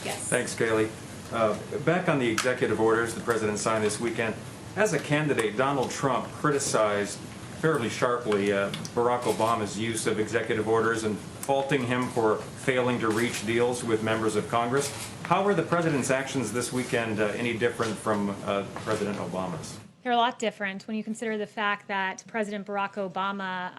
Yes. Thanks, Kaylee. Back on the executive orders the president signed this weekend, as a candidate, Donald Trump criticized fairly sharply Barack Obama's use of executive orders and faulting him for failing to reach deals with members of Congress. How were the president's actions this weekend any different from President Obama's? They're a lot different when you consider the fact that President Barack Obama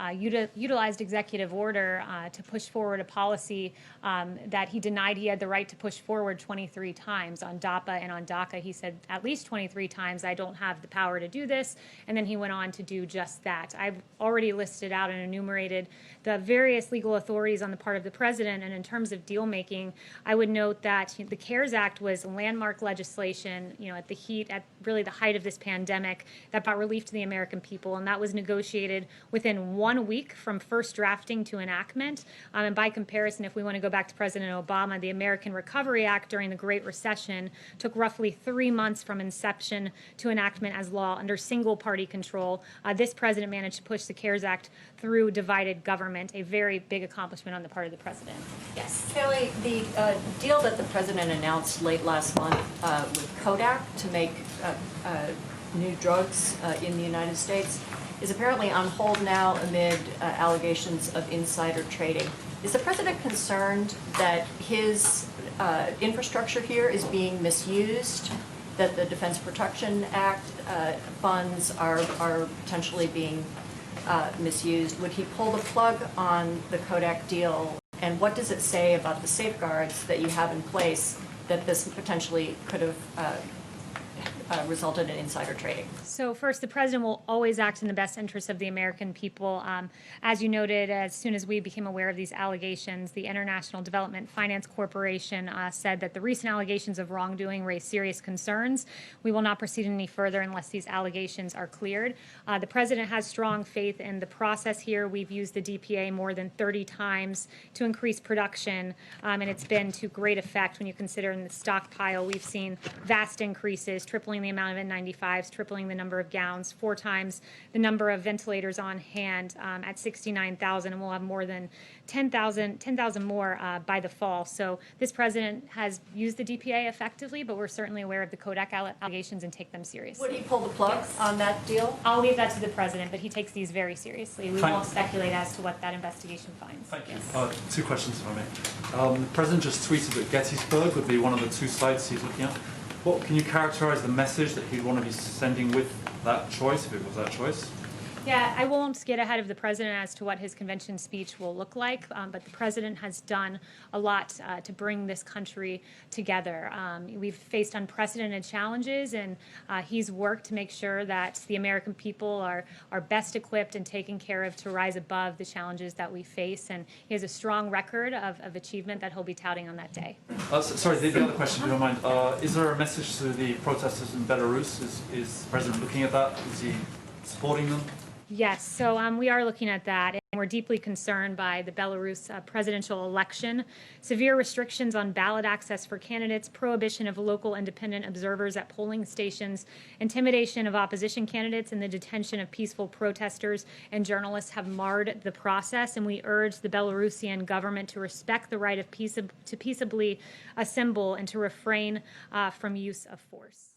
utilized executive order to push forward a policy that he denied he had the right to push forward 23 times on DAPA and on DACA. He said at least 23 times, I don't have the power to do this, and then he went on to do just that. I've already listed out and enumerated the various legal authorities on the part of the president, and in terms of deal making, I would note that the CARES Act was landmark legislation, at really the height of this pandemic, that brought relief to the American people, and that was negotiated within 1 week from first drafting to enactment. And by comparison, if we want to go back to President Obama, the American Recovery Act during the Great Recession took roughly 3 months from inception to enactment as law under single-party control. This president managed to push the CARES Act through divided government, a very big accomplishment on the part of the president. Yes. Haley, the deal that the president announced late last month with Kodak to make new drugs in the United States is apparently on hold now amid allegations of insider trading. Is the president concerned that his infrastructure here is being misused, that the Defense Production Act funds are potentially being misused? Would he pull the plug on the Kodak deal? And what does it say about the safeguards that you have in place that this potentially could have resulted in insider trading? So first, the president will always act in the best interest of the American people. As you noted, as soon as we became aware of these allegations, the International Development Finance Corporation said that the recent allegations of wrongdoing raise serious concerns. We will not proceed any further unless these allegations are cleared. The president has strong faith in the process here. We've used the DPA more than 30 times to increase production, and it's been to great effect when you consider in the stockpile we've seen vast increases, tripling the amount of N95s, tripling the number of gowns, 4 times the number of ventilators on hand at 69,000, and we'll have more than 10,000 more by the fall. So this president has used the DPA effectively, but we're certainly aware of the Kodak allegations and take them seriously. Would he pull the plug on that deal? I'll leave that to the president, but he takes these very seriously. We won't speculate as to what that investigation finds. Thank you. Yes. 2 questions, if I may. The president just tweeted that Gettysburg would be one of the 2 sites he's looking at. What can you characterize the message that he'd want to be sending with that choice, if it was that choice? Yeah, I won't get ahead of the president as to what his convention speech will look like, but the president has done a lot to bring this country together. We've faced unprecedented challenges, and he's worked to make sure that the American people are best equipped and taken care of to rise above the challenges that we face, and he has a strong record of achievement that he'll be touting on that day. Sorry, the other question, if you don't mind. Is there a message to the protesters in Belarus? Is the president looking at that? Is he supporting them? Yes, so we are looking at that, and we're deeply concerned by the Belarus presidential election. Severe restrictions on ballot access for candidates, prohibition of local independent observers at polling stations, intimidation of opposition candidates, and the detention of peaceful protesters and journalists have marred the process, and we urge the Belarusian government to respect the right of to peaceably assemble and to refrain from use of force.